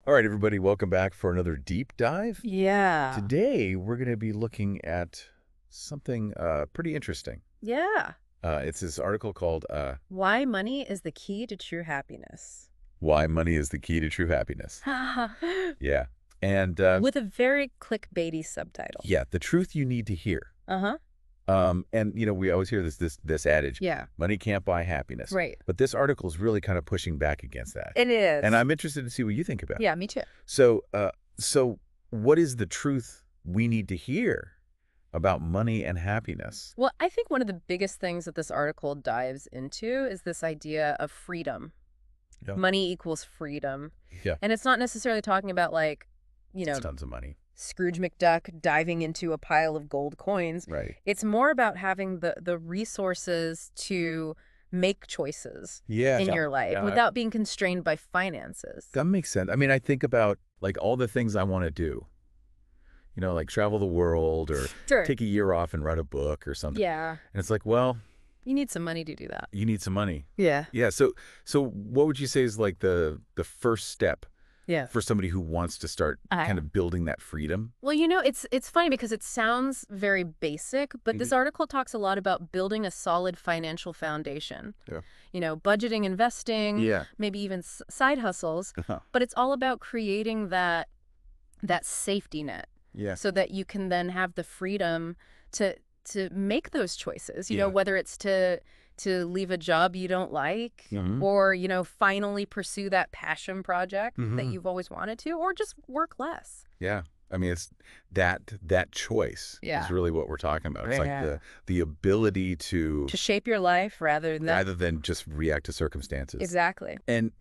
All right, everybody, welcome back for another deep dive. Yeah. Today, we're going to be looking at something pretty interesting. Yeah. It's this article called Why money is the key to true happiness. Why Money is the Key to True Happiness. Yeah. And With a very clickbaity subtitle. yeah, the truth you need to hear. Uh-huh. And, we always hear this adage, Yeah. money can't buy happiness. Right. But this article is really kind of pushing back against that. It is. And I'm interested to see what you think about it. Yeah, me too. So, what is the truth we need to hear about money and happiness? Well, I think one of the biggest things that this article dives into is this idea of freedom. Yeah. Money equals freedom. Yeah. And it's not necessarily talking about It's tons of money. Scrooge McDuck diving into a pile of gold coins. Right. It's more about having the resources to make choices in your life without being constrained by finances. That makes sense. I mean, I think about all the things I want to do, like travel the world or take a year off and write a book or something. Yeah. And it's like, well, You need some money to do that. you need some money. Yeah. Yeah. So what would you say is like the first step Yeah. for somebody who wants to start kind of building that freedom? Well, it's funny because it sounds very basic, but this article talks a lot about building a solid financial foundation. Yeah. Budgeting, investing, Yeah. maybe even side hustles. But it's all about creating that safety net Yeah. so that you can then have the freedom to make those choices, Yeah. whether it's to leave a job you don't like Mhm. or, finally pursue that passion project that Mhm. you've always wanted to, or just work less. Yeah. I mean, it's that choice Yeah. is really what we're talking about. It's Yeah. like the ability to shape your life rather than just react to circumstances. Exactly. And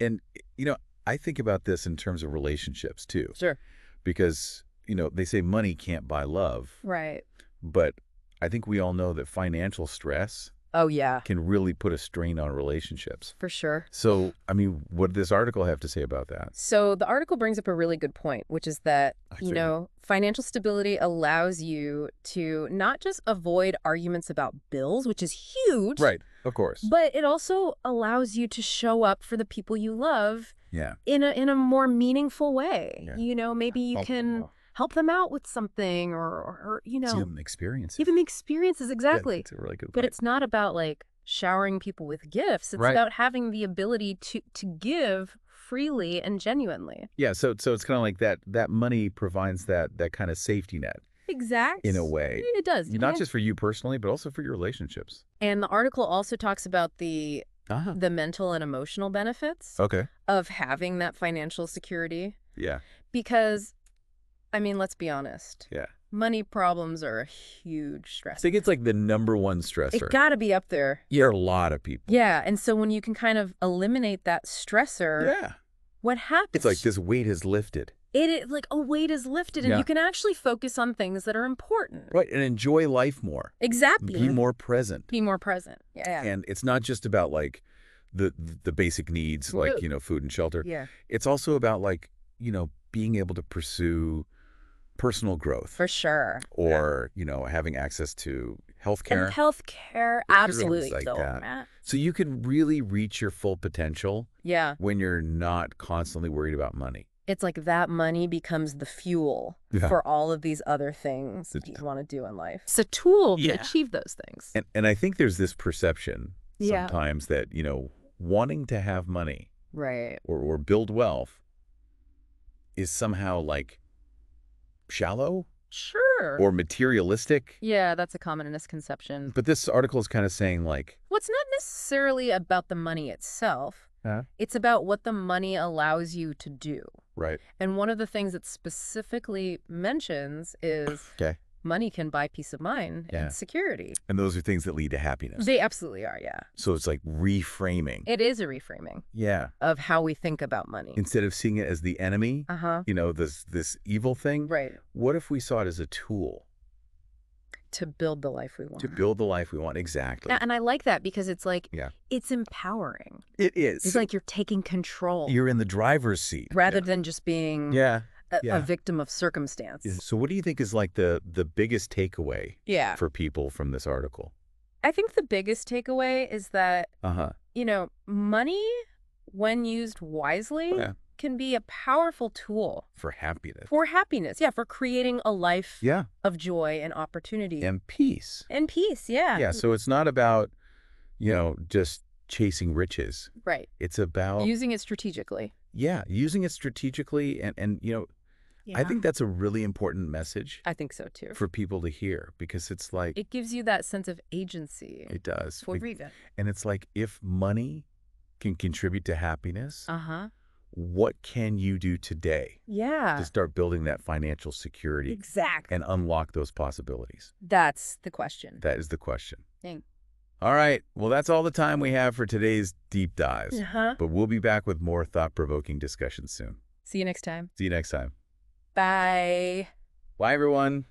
I think about this in terms of relationships too, Sure. because they say money can't buy love, Right. but I think we all know that financial stress Oh, yeah, can really put a strain on relationships. for sure. So, I mean, what does this article have to say about that? So the article brings up a really good point, which is that, Certainly. financial stability allows you to not just avoid arguments about bills, which is huge. Right. Of course. But it also allows you to show up for the people you love Yeah. in a more meaningful way. Yeah. Maybe you can help them out with something or Give them experiences. give them experiences. Exactly. That's a really good point. But it's not about showering people with gifts. It's Right. about having the ability to give freely and genuinely. Yeah, so it's kind of like that money provides that kind of safety net Exactly. in a way. It does. Not yeah. just for you personally, but also for your relationships. And the article also talks about the mental and emotional benefits Okay. of having that financial security. Yeah. Because, let's be honest. Yeah. Money problems are a huge I stress. think it's like the #1 stressor. It got to be up there. Yeah, a lot of people. Yeah. And so when you can kind of eliminate that stressor, Yeah. what happens? It's like this weight has lifted. It is like a weight is lifted and Yeah. you can actually focus on things that are important. Right, and enjoy life more. Exactly. Be more present. Be more present. Yeah. And it's not just about the basic needs like, food and shelter. Yeah. It's also about being able to pursue personal growth. For sure. Or, having access to healthcare. And healthcare, absolutely. Like so, that. Matt. So you can really reach your full potential Yeah. when you're not constantly worried about money. It's like that money becomes the fuel Yeah. for all of these other things that you want to do in life. It's a tool to achieve those things. And I think there's this perception Yeah. sometimes that, wanting to have money Right. or build wealth is somehow shallow Sure. or materialistic. Yeah, that's a common misconception. But this article is kind of saying Well, it's not necessarily about the money itself. It's about what the money allows you to do. right. And one of the things it specifically mentions is money can buy peace of mind and security. And those are things that lead to happiness. They absolutely are, yeah. So it's like reframing. It is a reframing Yeah. of how we think about money. Instead of seeing it as the enemy, Uh-huh. This evil thing. Right. What if we saw it as a tool To build the life we want. to build the life we want? Exactly. And I like that because it's it's empowering. It is. It's like you're taking control You're in the driver's seat. rather than just being a victim of circumstance. So what do you think is the biggest takeaway Yeah. for people from this article? I think the biggest takeaway is that, Uh-huh. money, when used wisely, can be a powerful tool. For happiness. For happiness, yeah, for creating a life of joy and opportunity. And peace. And peace, yeah. Yeah, so it's not about, just chasing riches. Right. It's about... using it strategically. Yeah, using it strategically. And I think that's a really important message. I think so, too. For people to hear, because it's like... it gives you that sense of agency. It does. For reason. And it's like, if money can contribute to happiness, what can you do today to start building that financial security? Exactly. And unlock those possibilities? That's the question. That is the question. Thanks. All right. Well, that's all the time we have for today's Deep Dives. But we'll be back with more thought-provoking discussions soon. See you next time. See you next time. Bye. Bye, everyone.